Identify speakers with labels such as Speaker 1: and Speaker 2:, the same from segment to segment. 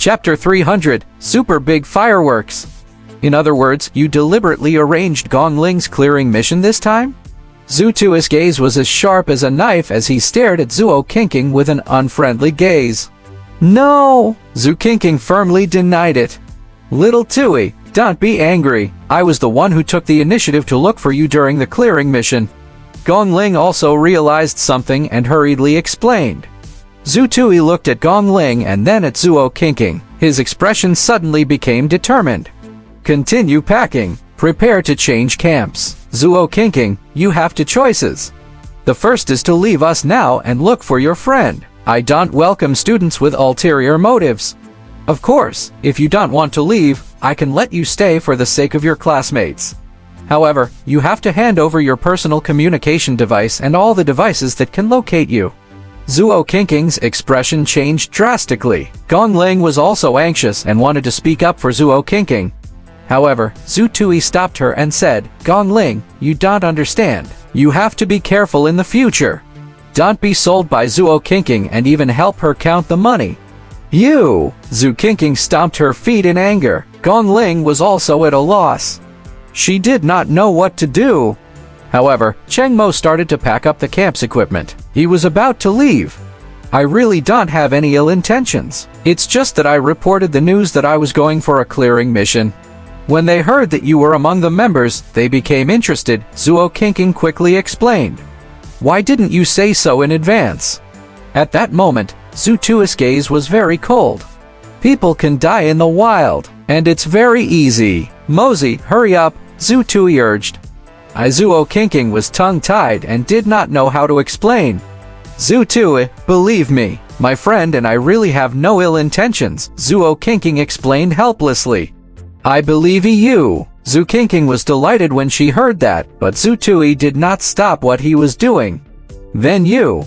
Speaker 1: Chapter 300, Super Big Fireworks. In other words, you deliberately arranged Gong Ling's clearing mission this time? Zhu Tui's gaze was as sharp as a knife as he stared at Zhuo Qingqing with an unfriendly gaze. No! Zhu Qingqing firmly denied it. Little Tui, don't be angry. I was the one who took the initiative to look for you during the clearing mission. Gong Ling also realized something and hurriedly explained. Zhu Tui looked at Gong Ling and then at Zhuo Qingqing. His expression suddenly became determined. Continue packing. Prepare to change camps. Zhuo Qingqing, you have two choices. The first is to leave us now and look for your friend. I don't welcome students with ulterior motives. Of course, if you don't want to leave, I can let you stay for the sake of your classmates. However, you have to hand over your personal communication device and all the devices that can locate you. Zhuo Qingqing's expression changed drastically. Gong Ling was also anxious and wanted to speak up for Zhuo Qingqing. However, Zhu Tui stopped her and said, Gong Ling, you don't understand. You have to be careful in the future. Don't be sold by Zhuo Qingqing and even help her count the money. You! Zhu Qingqing stomped her feet in anger. Gong Ling was also at a loss. She did not know what to do. However, Cheng Mo started to pack up the camp's equipment. He was about to leave. I really don't have any ill intentions. It's just that I reported the news that I was going for a clearing mission. When they heard that you were among the members, they became interested, Zhuo Qingqing quickly explained. Why didn't you say so in advance? At that moment, Zhu Tui's gaze was very cold. People can die in the wild, and it's very easy. Mosey, hurry up, Zhu Tui urged. Zhuo Qingqing was tongue-tied and did not know how to explain. Zhu Tui, believe me, my friend and I really have no ill intentions, Zhuo Qingqing explained helplessly. I believe you. Zhu Qingqing was delighted when she heard that, but Zhu Tui did not stop what he was doing. Then you.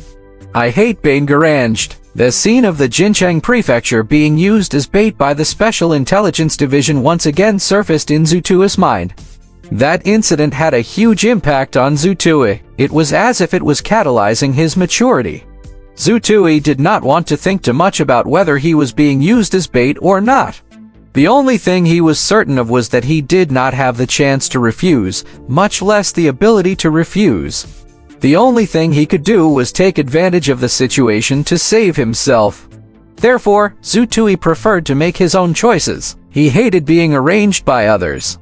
Speaker 1: I hate being garanged. The scene of the Jincheng prefecture being used as bait by the Special Intelligence Division once again surfaced in Zhu Tui's mind. That incident had a huge impact on Zhu Tui. It was as if it was catalyzing his maturity. Zhu Tui did not want to think too much about whether he was being used as bait or not. The only thing he was certain of was that he did not have the chance to refuse, much less the ability to refuse. The only thing he could do was take advantage of the situation to save himself. Therefore, Zhu Tui preferred to make his own choices. He hated being arranged by others.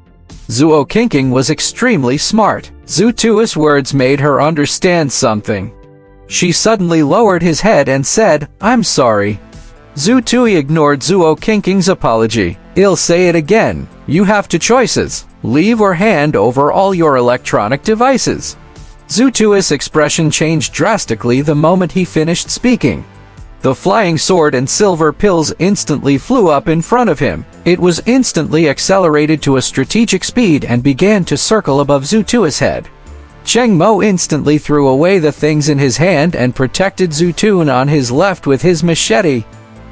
Speaker 1: Zhuo Qingqing was extremely smart. Zhu Tui's words made her understand something. She suddenly lowered his head and said, I'm sorry. Zhu Tui ignored Zhuo Qingqing's apology. I'll say it again. You have two choices. Leave or hand over all your electronic devices. Zhu Tui's expression changed drastically the moment he finished speaking. The flying sword and silver pills instantly flew up in front of him. It was instantly accelerated to a strategic speed and began to circle above Zhu Tui's head. Cheng Mo instantly threw away the things in his hand and protected Zhu Tui on his left with his machete.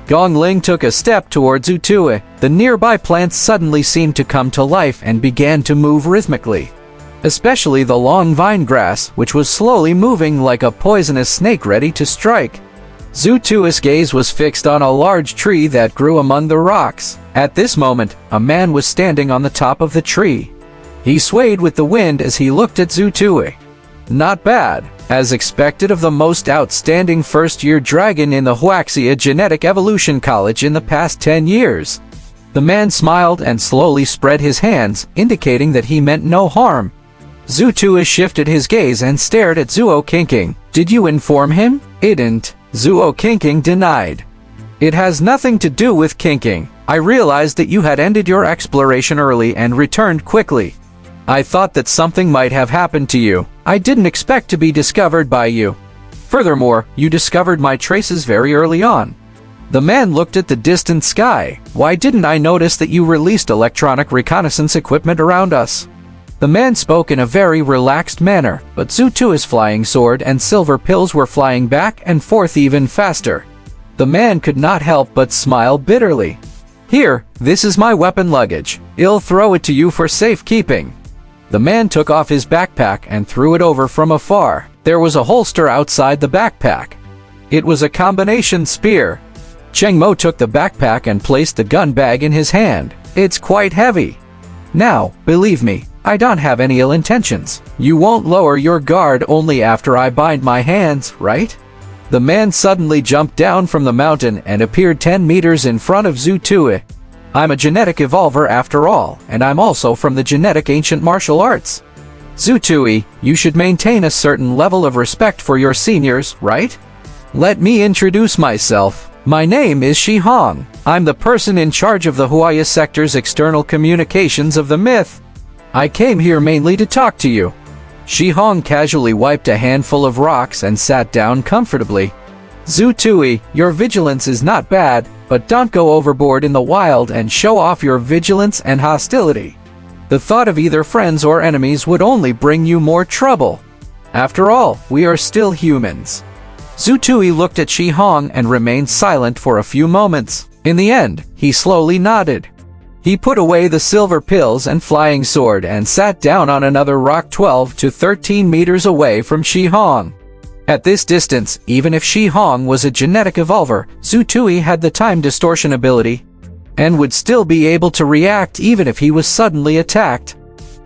Speaker 1: Gong Ling took a step toward Zhu Tui. The nearby plants suddenly seemed to come to life and began to move rhythmically. Especially the long vine grass, which was slowly moving like a poisonous snake ready to strike. Zhu Tui's gaze was fixed on a large tree that grew among the rocks. At this moment, a man was standing on the top of the tree. He swayed with the wind as he looked at Zhu Tui. Not bad. As expected of the most outstanding first-year dragon in the Wuxia Genetic Evolution College in the past 10 years. The man smiled and slowly spread his hands, indicating that he meant no harm. Zhu Tui shifted his gaze and stared at Zhuo Qingqing. Did you inform him? Didn't. Zhuo Qingqing denied. It has nothing to do with Qingqing. I realized that you had ended your exploration early and returned quickly. I thought that something might have happened to you. I didn't expect to be discovered by you. Furthermore, you discovered my traces very early on. The man looked at the distant sky. Why didn't I notice that you released electronic reconnaissance equipment around us? The man spoke in a very relaxed manner, but Zhu Tui's flying sword and silver pills were flying back and forth even faster. The man could not help but smile bitterly. Here, this is my weapon luggage. I'll throw it to you for safekeeping. The man took off his backpack and threw it over from afar. There was a holster outside the backpack. It was a combination spear. Cheng Mo took the backpack and placed the gun bag in his hand. It's quite heavy. Now, believe me, I don't have any ill intentions. You won't lower your guard only after I bind my hands, right? The man suddenly jumped down from the mountain and appeared 10 meters in front of Zhu Tui. I'm a genetic evolver after all, and I'm also from the genetic ancient martial arts. Zhu Tui, you should maintain a certain level of respect for your seniors, right? Let me introduce myself. My name is Shi Hong. I'm the person in charge of the Wuxia sector's external communications of the myth. I came here mainly to talk to you. Shi Hong casually wiped a handful of rocks and sat down comfortably. Zhu Tui, your vigilance is not bad, but don't go overboard in the wild and show off your vigilance and hostility. The thought of either friends or enemies would only bring you more trouble. After all, we are still humans. Zhu Tui looked at Shi Hong and remained silent for a few moments. In the end, he slowly nodded. He put away the silver pills and flying sword and sat down on another rock 12 to 13 meters away from Shi Hong. At this distance, even if Shi Hong was a genetic evolver, Zhu Tui had the time distortion ability and would still be able to react even if he was suddenly attacked.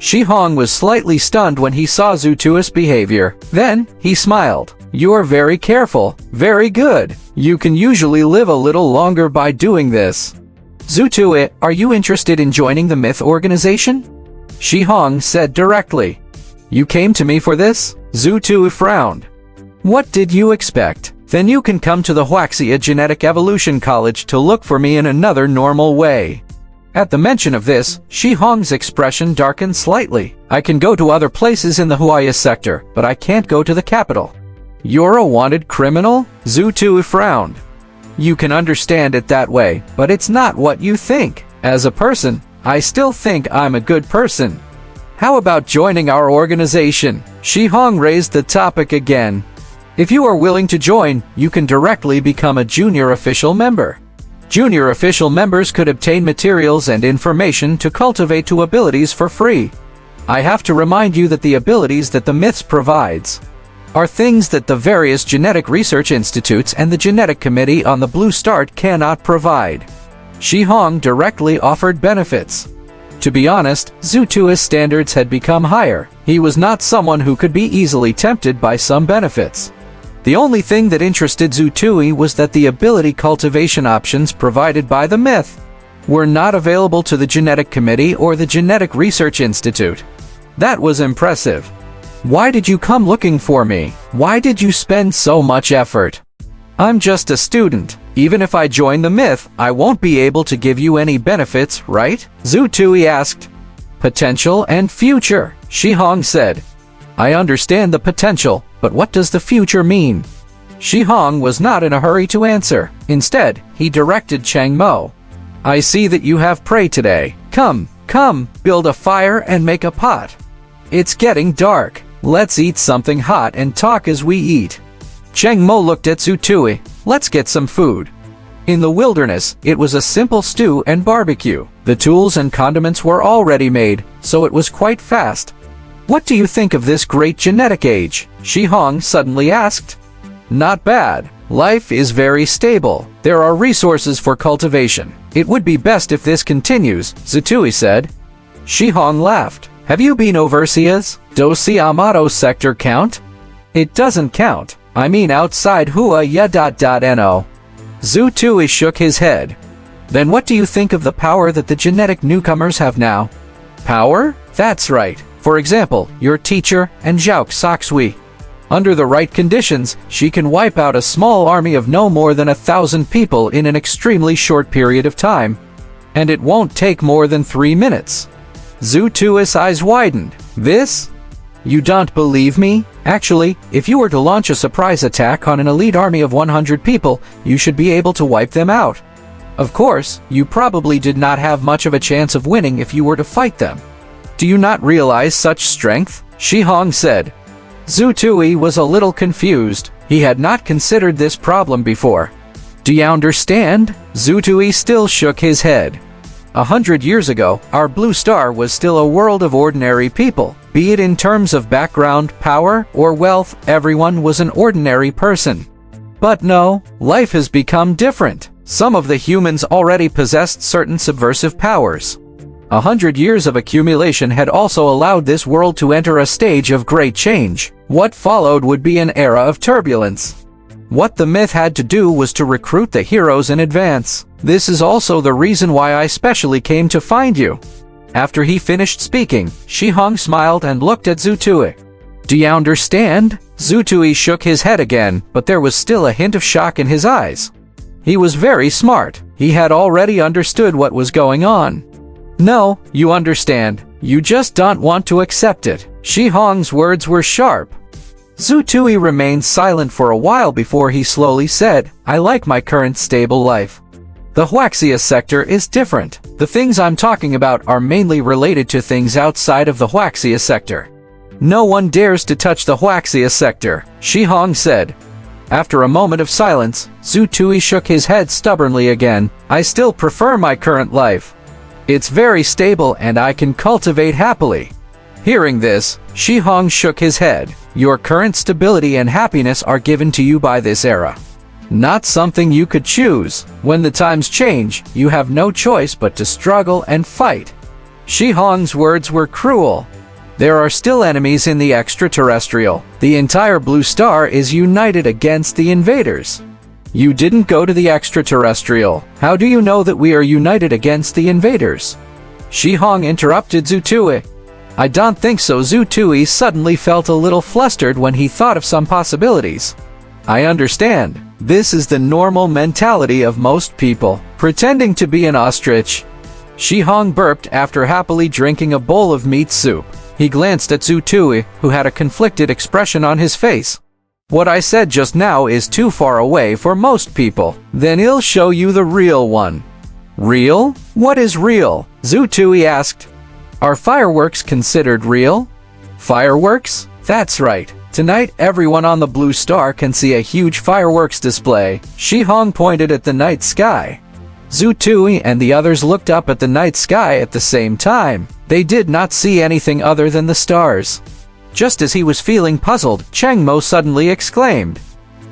Speaker 1: Shi Hong was slightly stunned when he saw Zhu Tui's behavior. Then, he smiled. You're very careful. Very good. You can usually live a little longer by doing this. Zhu Tui, are you interested in joining the myth organization? Shi Hong said directly. You came to me for this? Zhu Tui frowned. What did you expect? Then you can come to the Wuxia Genetic Evolution College to look for me in another normal way. At the mention of this, Shi Hong's expression darkened slightly. I can go to other places in the Wuxia sector, but I can't go to the capital. You're a wanted criminal? Zhu Tui frowned. You can understand it that way, but it's not what you think. As a person, I still think I'm a good person. How about joining our organization? Shi Hong raised the topic again. If you are willing to join, you can directly become a junior official member. Junior official members could obtain materials and information to cultivate two abilities for free. I have to remind you that the abilities that the myths provides are things that the various genetic research institutes and the genetic committee on the Blue Star cannot provide. Shi Hong directly offered benefits. To be honest, Zhu Tui's standards had become higher. He was not someone who could be easily tempted by some benefits. The only thing that interested Zhu Tui was that the ability cultivation options provided by the myth were not available to the genetic committee or the genetic research institute. That was impressive. Why did you come looking for me? Why did you spend so much effort? I'm just a student. Even if I join the myth, I won't be able to give you any benefits, right? Zhu Tui asked. Potential and future, Shi Hong said. I understand the potential, but what does the future mean? Shi Hong was not in a hurry to answer. Instead, he directed Cheng Mo. I see that you have prey today. Come, build a fire and make a pot. It's getting dark. Let's eat something hot and talk as we eat. Cheng Mo looked at Zhu Tui. Let's get some food. In the wilderness, it was a simple stew and barbecue. The tools and condiments were already made, so it was quite fast. What do you think of this great genetic age? Shi Hong suddenly asked. Not bad. Life is very stable. There are resources for cultivation. It would be best if this continues, Zhu Tui said. Shi Hong laughed. Have you been overseas? Does Yamato sector count? It doesn't count. I mean outside Wuxia. Zhu Tui shook his head. Then what do you think of the power that the genetic newcomers have now? Power? That's right. For example, your teacher and Zhao Soxui. Under the right conditions, she can wipe out a small army of no more than 1,000 people in an extremely short period of time. And it won't take more than 3 minutes. Zhu Tui's eyes widened. This? You don't believe me? Actually, if you were to launch a surprise attack on an elite army of 100 people, you should be able to wipe them out. Of course, you probably did not have much of a chance of winning if you were to fight them. Do you not realize such strength? Shi Hong said. Zhu Tui was a little confused. He had not considered this problem before. Do you understand? Zhu Tui still shook his head. 100 years ago, our Blue Star was still a world of ordinary people. Be it in terms of background, power, or wealth, everyone was an ordinary person. But no, life has become different. Some of the humans already possessed certain subversive powers. 100 years of accumulation had also allowed this world to enter a stage of great change. What followed would be an era of turbulence. What the myth had to do was to recruit the heroes in advance. This is also the reason why I specially came to find you. After he finished speaking, Shi Hong smiled and looked at Zhu Tui. Do you understand? Zhu Tui shook his head again, but there was still a hint of shock in his eyes. He was very smart. He had already understood what was going on. No, you understand. You just don't want to accept it. Shi Hong's words were sharp. Zhu Tui remained silent for a while before he slowly said, I like my current stable life. The Wuxia sector is different. The things I'm talking about are mainly related to things outside of the Wuxia sector. No one dares to touch the Wuxia sector, Shi Hong said. After a moment of silence, Zhu Tui shook his head stubbornly again. I still prefer my current life. It's very stable and I can cultivate happily. Hearing this, Shi Hong shook his head. Your current stability and happiness are given to you by this era. Not something you could choose. When the times change, you have no choice but to struggle and fight. Shi Hong's words were cruel. There are still enemies in the extraterrestrial. The entire Blue Star is united against the invaders. You didn't go to the extraterrestrial. How do you know that we are united against the invaders? Shi Hong interrupted Zhu Tui. I don't think so. Zhu Tui suddenly felt a little flustered when he thought of some possibilities. I understand. This is the normal mentality of most people, pretending to be an ostrich. Shi Hong burped after happily drinking a bowl of meat soup. He glanced at Zhu Tui, who had a conflicted expression on his face. What I said just now is too far away for most people. Then I'll show you the real one. Real? What is real? Zhu Tui asked. Are fireworks considered real? Fireworks? That's right. Tonight everyone on the Blue Star can see a huge fireworks display. Shi Hong pointed at the night sky. Zhu Tui and the others looked up at the night sky at the same time. They did not see anything other than the stars. Just as he was feeling puzzled, Cheng Mo suddenly exclaimed,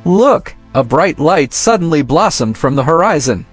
Speaker 1: Look! A bright light suddenly blossomed from the horizon.